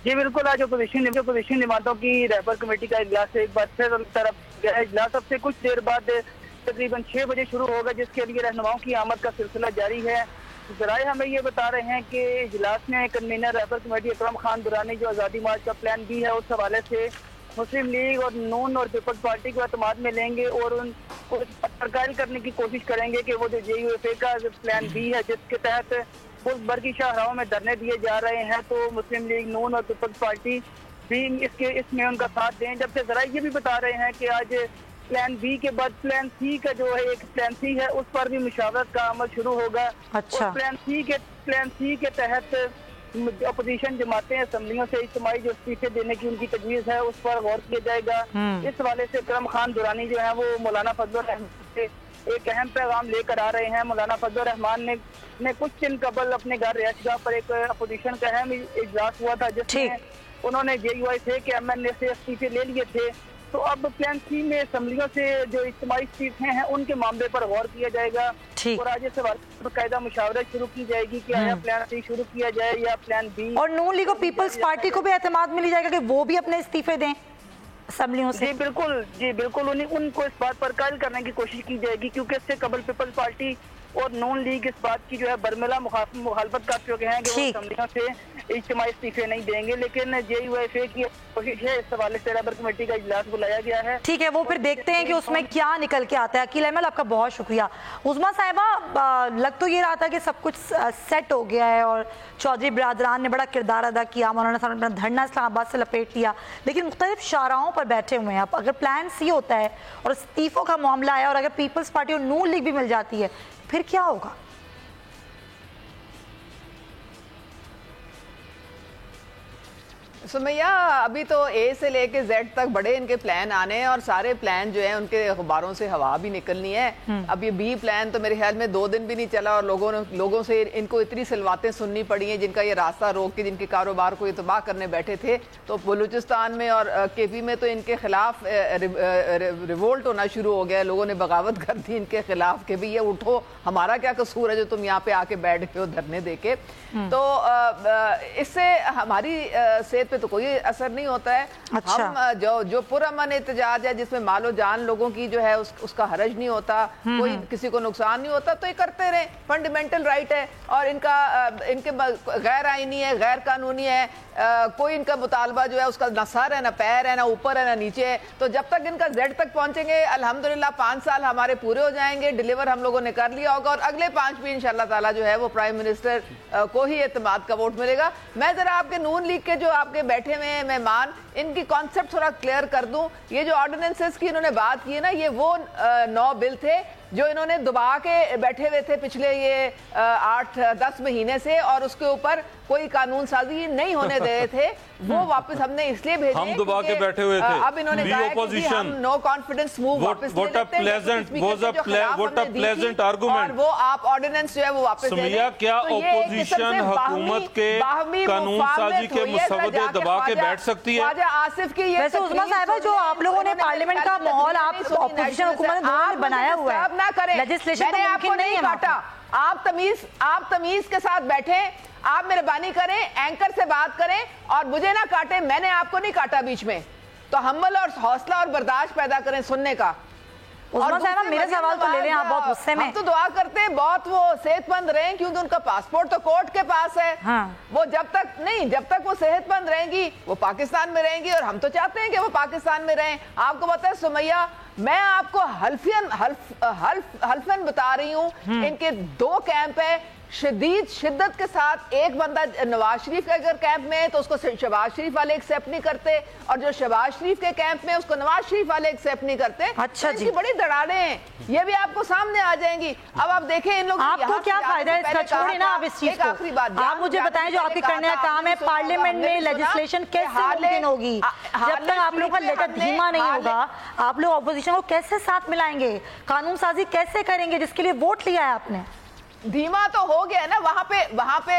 जी बिल्कुल, आज अपोजिशन जमातों की रहबर कमेटी का इजलास एक बार फिर तरफ गया है। इजलास अब से कुछ देर बाद तकरीबन 6 बजे शुरू होगा, जिसके लिए रहनुमाओं की आमद का सिलसिला जारी है। जराए हमें ये बता रहे हैं कि इजलास में कन्वीनर रहबर कमेटी अकरम खान दुरानी जो आज़ादी मार्च का प्लान B है, उस हवाले से मुस्लिम लीग और नून और पीपल्स पार्टी को एतमाद में लेंगे और उनको सरकारी करने की कोशिश करेंगे कि वो जो JUFA का प्लान B है, जिसके तहत मुल्क भर की शाहराहों में धरने दिए जा रहे हैं, तो मुस्लिम लीग, नून और पीपल्स पार्टी भी इसमें उनका साथ दें। जबकि जरा ये भी बता रहे हैं कि आज प्लान B के बाद प्लान C का जो है एक प्लान C है, उस पर भी मुशावरत का अमल शुरू होगा। अच्छा। प्लान C के तहत अपोजिशन जमातें असेंबलियों से इज्तिमाई जो इस्तीफे देने की उनकी तजवीज़ है, उस पर गौर किया जाएगा। इस हवाले से अकरम खान दुरानी जो है वो मौलाना फजल रहमान से एक अहम पैगाम लेकर आ रहे हैं। मौलाना फजल रहमान ने कुछ दिन कबल अपने घर रिहायशगाह पर एक अपोजिशन का अहम इजलास हुआ था, जिसमें उन्होंने JUFA के MNA से इस्तीफे ले लिए थे। तो अब प्लान C में असेंबलियों से जो इज्तिमाई इस्तीफे हैं उनके मामले पर गौर किया जाएगा और आज इस बाकायदा मुशावरत शुरू की जाएगी कि आया प्लान C शुरू किया जाए या प्लान B। और नून लीग और पीपल्स पार्टी को भी एतमाद मिली जाएगा कि वो भी अपने इस्तीफे दें असेंबलियों से? जी बिल्कुल उनको इस बात पर कायल करने की कोशिश की जाएगी, क्योंकि इससे कबल पीपल्स पार्टी और नून लीग इस बात की जो है बरमिला मुखालफत कर चुके हैं कि वो असेंबलियों से इज्तिमाई इस्तीफे नहीं देंगे। लेकिन JUFA की कोशिश है, इस हवाले से रहबर कमेटी का इजलास बुलाया गया है। ठीक है, वो फिर देखते हैं कि उसमें क्या निकल के आता है। अकील अहमद, आपका बहुत शुक्रिया। उज़मा साहिबा, लग तो ये रहा था कि सब कुछ सेट हो गया है और चौधरी बिरादरान ने बड़ा किरदार अदा किया, मौलाना साहब ने अपना धरना इस्लामाबाद से लपेट लिया, लेकिन मुख्तलिफ शाहराहों पर बैठे हुए हैं। अब अगर प्लान C होता है और इस्तीफों का मामला है और अगर पीपल्स पार्टी और नून लीग भी मिल जाती है, फिर क्या होगा? सुमैया, अभी तो A से लेके Z तक बड़े इनके प्लान आने हैं और सारे प्लान जो हैं उनके अखबारों से हवा भी निकलनी है। अब ये B प्लान तो मेरे ख्याल में 2 दिन भी नहीं चला और लोगों से इनको इतनी सलवातें सुननी पड़ी हैं, जिनका ये रास्ता रोक के जिनके कारोबार को ये तबाह करने बैठे थे। तो बलूचिस्तान में और KP में तो इनके खिलाफ रिवोल्ट होना शुरू हो गया, लोगों ने बगावत कर दी इनके खिलाफ कि भाई ये उठो, हमारा क्या कसूर है जो तुम यहाँ पे आके बैठ गए हो धरने दे के। तो इससे हमारी सेहत तो कोई असर नहीं होता है। अच्छा। हम जो पुरअमन एहतजाज है, जिसमें मालो जान लोगों की जो है उसका हरज नहीं होता, कोई किसी को नुकसान नहीं होता, तो ये करते रहे, फंडामेंटल राइट है। और इनके गैर आईनी है, गैर कानूनी है, कोई इनका मुतालबा जो है उसका ना सर है, ना पैर है, ना ऊपर है, ना नीचे है। तो जब तक इनका Z तक पहुंचेंगे, अल्हम्दुलिल्लाह 5 साल हमारे पूरे हो जाएंगे, डिलीवर हम लोगों ने कर लिया होगा और अगले 5 भी इंशाल्लाह ताला जो है वो प्राइम मिनिस्टर को ही एतमाद का वोट मिलेगा। मैं जरा आपके नून लीग के जो आपके बैठे हुए हैं मेहमान, इनकी कॉन्सेप्ट थोड़ा क्लियर कर दूं। ये जो ऑर्डिनेंसेस की इन्होंने बात की है ना, ये वो 9 बिल थे जो इन्होंने दबा के बैठे हुए थे पिछले ये 8-10 महीने से, और उसके ऊपर कोई कानून साजी नहीं होने दे रहे थे। वो वापस हमने इसलिए भेजे, हम दबा के बैठे हुए थे। अब इन्होंने कहा कि हम नो कॉन्फिडेंस मूव वापस ले लेते हैं और वो आप ऑर्डिनेंस जो है वो वापस ले लें। क्या ओपोजिशन हुकूमत के कानून साजी के मुसव्वदे दबा के बैठ सकती है? ख्वाजा आसिफ की ये वैसे उज़मा साहिबा, जो आप लोगों ने पार्लियामेंट का माहौल आप ऑपोजिशन हुकूमत ने बनाया हुआ है, ना करें, लेजिस्लेशन मैंने आपको नहीं काटा। आप तमीज के साथ बैठे, आप मेहरबानी करें, एंकर से बात करें और मुझे ना काटे। मैंने आपको नहीं काटा बीच में, तो हम्मल और हौसला और बर्दाश्त पैदा करें सुनने का। उज़मा साहिबा, मेरा सवाल तो ले लें, आप बहुत गुस्से में। हम तो दुआ करते हैं बहुत वो सेहतमंद रहें, क्योंकि उनका पासपोर्ट तो कोर्ट के पास है। वो जब तक वो सेहतमंद रहेंगी वो पाकिस्तान में रहेंगी, और हम तो चाहते हैं कि वो पाकिस्तान में रहें। आपको पता है सुमैया, मैं आपको हल्फन बता रही हूँ, इनके 2 कैंप है। शदीद शिद्दत के साथ एक बंदा नवाज शरीफ के अगर कैंप में है तो उसको शहबाज शरीफ वाले एक्सेप्ट नहीं करते, और जो शहबाज शरीफ के कैंप में उसको नवाज शरीफ वाले एक्सेप्ट नहीं करते। अच्छा जी, बड़ी दरारें हैं, ये भी आपको सामने आ जाएंगी। अब आप देखें इन लोग आपको क्या फायदा है इसका, छोड़े ना आप इस चीज को। आखिरी बात आप मुझे बताएं, जो आपके करने का काम है पार्लियामेंट में लेजिस्लेशन कैसे मुमकिन होगी जब तक आप लोगों का लेटर धीमा नहीं होगा? आप लोग ऑपोजिशन को कैसे साथ मिलाएंगे, कानून साजी कैसे करेंगे जिसके लिए वोट लिया है आपने? धीमा तो हो गया ना वहां पे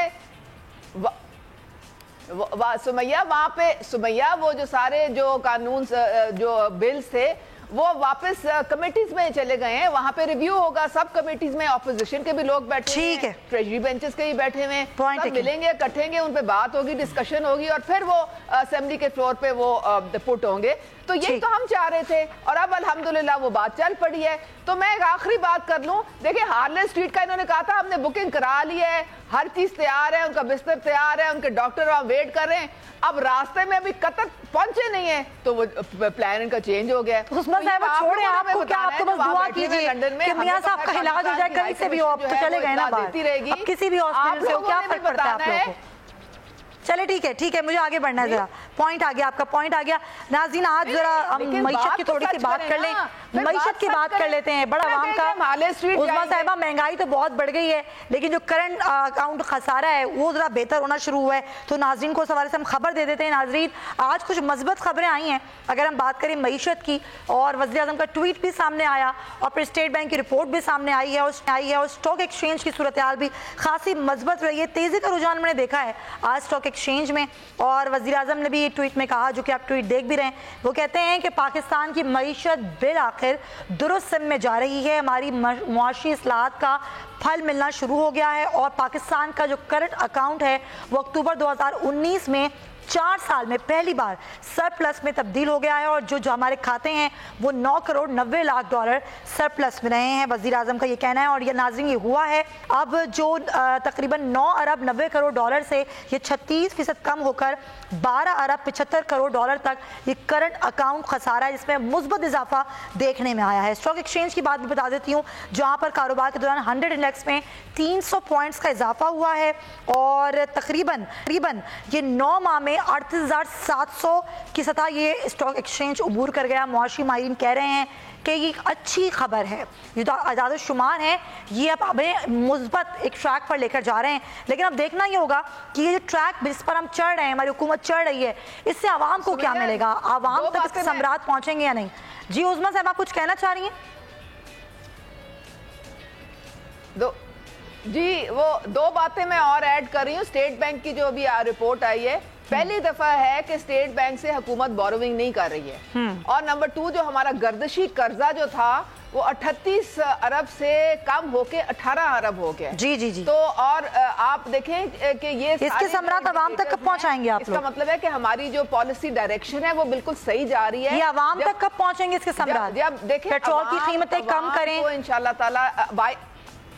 सुमैया वो जो सारे जो कानून जो बिल्स थे वो वापस कमेटीज में चले गए हैं, वहां पे रिव्यू होगा सब कमेटीज में, ऑपोजिशन के भी लोग बैठे ठीक है, ट्रेजरी बेंचेस के भी बैठे हुए हैं, सब मिलेंगे, कटेंगे, उन पे बात होगी, डिस्कशन होगी और फिर वो असेंबली के फ्लोर पे वो पुट होंगे। तो यही तो हम चाह रहे थे और अब अल्हम्दुलिल्लाह वो बात चल पड़ी है। तो मैं एक आखिरी बात कर लूं, देखिए हार्ले स्ट्रीट का इन्होंने कहा था हमने बुकिंग करा ली है, हर चीज तैयार है, उनका बिस्तर तैयार है, उनके डॉक्टर वहां वेट कर रहे हैं। अब रास्ते में अभी कतर पहुंचे नहीं है तो वो प्लान इनका चेंज हो गया। उस्मान साहब छोड़े, आपको क्या, आप तो बस दुआ कीजिए कि मियां साहब का इलाज हो जाए, कहीं से भी हो, आप तो चले गए ना बाहर, अब किसी भी हॉस्पिटल से हो, क्या फर्क पड़ता है आप लोगों को? चले ठीक है, मुझे आगे बढ़ना है, जरा पॉइंट आ गया, आपका पॉइंट आ गया। नाज़रीन, आज जरा हम मईशत की थोड़ी सी बात कर लें, मईशत की बात कर लेते हैं। बड़ा आवाम का, उस्मा साहिबा, महंगाई तो बहुत बढ़ गई है लेकिन जो करंट अकाउंट खसारा है वो जरा बेहतर होना शुरू हुआ है, तो नाज़रीन को इस हवाले से हम खबर दे देते हैं। नाज़रीन, आज कुछ मस्बत खबरें आई हैं, अगर हम बात करें मईशत की, और वज़ीर आज़म का ट्वीट भी सामने आया और फिर स्टेट बैंक की रिपोर्ट भी सामने आई है और स्टॉक एक्सचेंज की सूरत हाल भी खासी मस्बत रही है, तेज़ी का रुझान मैंने देखा है आज स्टॉक एक्सचेंज में। और वज़ीर आज़म ने भी ट्वीट में कहा, जो कि आप ट्वीट देख भी रहे हैं, वो कहते हैं कि पाकिस्तान की मईशत बिल आखिर दुरुस्त सिम में जा रही है, हमारी मुआशी इस्लाहात का फल मिलना शुरू हो गया है और पाकिस्तान का जो करंट अकाउंट है वो अक्टूबर 2019 में 4 साल में पहली बार सरप्लस में तब्दील हो गया है और जो हमारे खाते हैं वो 9 करोड़ 90 लाख डॉलर सरप्लस में रहे हैं, वज़ीर आज़म का ये कहना है। और ये नाज़रीन ये हुआ है अब जो तकरीबन 9 अरब 90 करोड़ डॉलर से ये 36% कम होकर 12 अरब 75 करोड़ डॉलर तक ये करंट अकाउंट खसारा है, जिसमें मुस्बत इजाफा देखने में आया है। स्टॉक एक्सचेंज की बात भी बता देती हूँ, जहाँ पर कारोबार के दौरान 100 इंडेक्स में 300 पॉइंट्स का इजाफा हुआ है और तकरीबन ये 9 माह में 38,700 की सतह ये स्टॉक एक्सचेंज उबूर कर गया। मुआशी माहिरीन कह रहे हैं कि ये अच्छी खबर है, ये तो आज़ाद शुमार है, ये अब हमें मुस्बत एक ट्रैक पर लेकर जा रहे हैं। लेकिन अब देखना ये होगा कि ये जो ट्रैक जिस पर हम चढ़ रहे हैं, हमारी हुकूमत चढ़ रही है, इससे आवाम को क्या मिलेगा, आवाम तक इसके समरात पहुंचेंगे या नहीं? जी उस्मा साहब, आप कुछ कहना चाह रही हैं? जी वो 2 बातें मैं और ऐड कर रही हूँ। स्टेट बैंक की जो अभी रिपोर्ट आई है, पहली दफा है कि स्टेट बैंक से हुकूमत बोरोविंग नहीं कर रही है, और नंबर 2 जो हमारा गर्दिशी कर्जा जो था वो 38 अरब से कम होके 18 अरब हो गया। जी। तो और आप देखें कि ये इसके समरात आवाम तक कब पहुंचाएंगे आप लोग? इसका मतलब है कि हमारी जो पॉलिसी डायरेक्शन है वो बिल्कुल सही जा रही है। ये आवाम तक कब पहुंचेंगे इसके समरात? जब देखें पेट्रोल की कीमतें कम करें, तो इंशाल्लाह ताला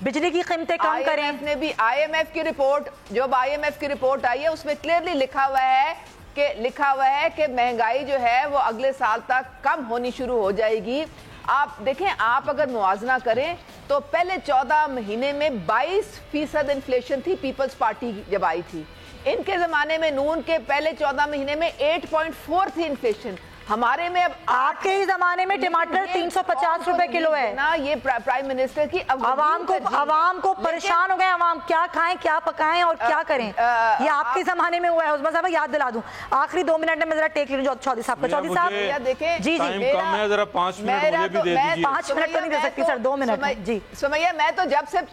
बिजली की कीमतें कम करें। IMF ने भी IMF की रिपोर्ट, जो IMF की रिपोर्ट आई है उसमें क्लियरली लिखा हुआ है कि महंगाई जो है वो अगले साल तक कम होनी शुरू हो जाएगी। आप देखें, आप अगर मुआवजा करें तो पहले 14 महीने में 22% इन्फ्लेशन थी पीपल्स पार्टी जब आई थी। इनके जमाने में नून के पहले 14 महीने में 8.4 थी इन्फ्लेशन। हमारे में अब आपके ही जमाने में टमाटर 350 रुपए किलो है ना। ये प्राइम मिनिस्टर की आवाम को परेशान हो गए, आवाम क्या खाएं, क्या पकाएं और क्या करें, ये आपके जमाने में हुआ है। उस्मा साहब याद दिला दूं, आखिरी 2 मिनट में मैं जरा टेक लूं चौधरी साहब का। चौधरी साहब देखें, जी टाइम कम है, जरा 5 मिनट मुझे भी दे दीजिए। 5 मिनट तो नहीं दे सकती सर, 2 मिनट। जी सुमैया, मैं तो जब से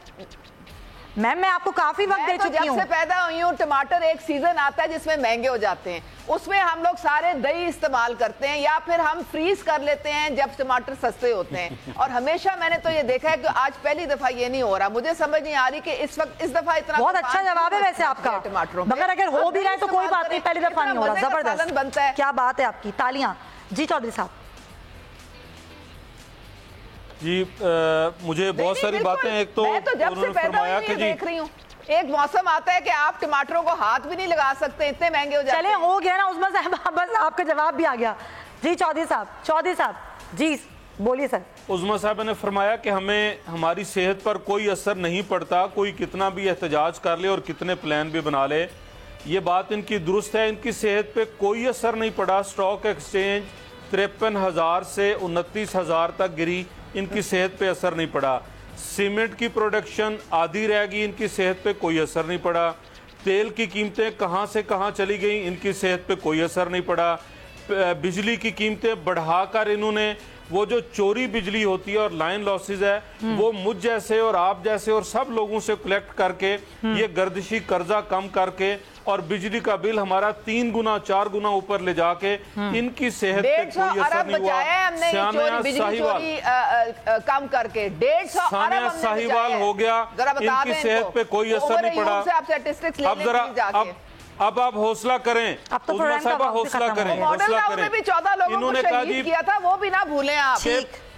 मैम मैं आपको काफी वक्त दे चुकी हूं। जब से पैदा हुई हूं, टमाटर एक सीजन आता है जिसमें महंगे हो जाते हैं, उसमें हम लोग सारे दही इस्तेमाल करते हैं या फिर हम फ्रीज कर लेते हैं जब टमाटर सस्ते होते हैं। और हमेशा मैंने तो ये देखा है कि आज पहली दफा ये नहीं हो रहा। मुझे समझ नहीं आ रही कि इस वक्त इस दफा इतना बहुत अच्छा जवाब है वैसे आपका टमाटरों, मगर अगर हो भी रहा है तो कोई बात नहीं, पहली दफा नहीं हो रहा। जबरदस्त बनता है, क्या बात है आपकी, तालियां। जी चौधरी साहब। जी मुझे बहुत सारी बातें, एक तो जब से पैदा हुई है देख रही हूँ, एक मौसम आता है कि आप टमाटरों को हाथ भी नहीं लगा सकते, इतने महंगे हो जाते हैं। चले हो गया ना उस्मा साहब, बस आपका जवाब भी आ गया। जी चौधरी साहब जी بولیے سر. عظمیٰ صاحبہ نے فرمایا کہ ہمیں ہماری صحت پر کوئی اثر نہیں پڑتا, کوئی کتنا بھی احتجاج کر لے اور کتنے پلان بھی بنا لے. یہ بات ان کی درست ہے, ان کی صحت پہ کوئی اثر نہیں پڑا. اسٹاک ایکسچینج 53,000 سے 29,000 تک گری, ان کی صحت پہ اثر نہیں پڑا. سیمنٹ کی پروڈکشن آدھی رہ گئی, ان کی صحت پہ کوئی اثر نہیں پڑا. تیل کی قیمتیں کہاں سے کہاں چلی گئیں, ان کی صحت پہ کوئی اثر نہیں پڑا. بجلی کی قیمتیں بڑھا کر انہوں نے وہ جو چوری بجلی ہوتی ہے اور لائن لاسز ہے وہ مجھ جیسے اور آپ جیسے اور سب لوگوں سے کلیکٹ کر کے یہ گردشی قرضہ کم کر کے اور بجلی کا بل ہمارا 3 گنا 4 گنا اوپر لے جا کے ان کی صحت پہ کوئی اثر نہیں ہوا. کم کر کے 150 ارب ساہیوال ہو گیا, ان کی صحت پہ کوئی اثر نہیں پڑا. اب ذرا اب آپ حوصلہ کریں, عظمیٰ صاحبہ حوصلہ کریں, ماڈل ٹاؤن میں بھی 14 لوگوں کو شہید کیا تھا, وہ بھی نہ بھولیں آپ.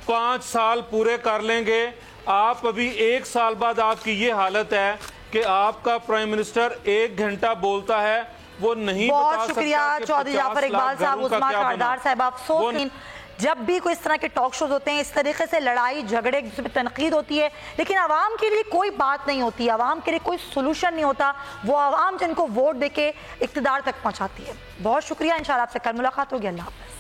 5 سال پورے کر لیں گے آپ, ابھی 1 سال بعد آپ کی یہ حالت ہے کہ آپ کا پرائم منسٹر 1 گھنٹہ بولتا ہے وہ نہیں بتا سکتا. بہت شکریہ چودھری جعفر اقبال صاحب, عظمیٰ کاردار صاحب. افسوس جب بھی کوئی اس طرح کے ٹاک شوز ہوتے ہیں اس طریقے سے لڑائی جھگڑے ایک دوسرے پہ تنقید ہوتی ہے, لیکن عوام کے لیے کوئی بات نہیں ہوتی, عوام کے لیے کوئی سولوشن نہیں ہوتا. وہ عوام جن کو ووٹ دے کے اقتدار تک پہنچاتی ہے. بہت شکریہ, انشاءاللہ آپ سے کل ملاقات ہوگی. اللہ حافظ.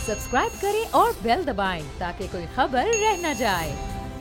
سبسکرائب کریں اور بیل دبائیں تاکہ کوئی خبر رہ نہ جائے.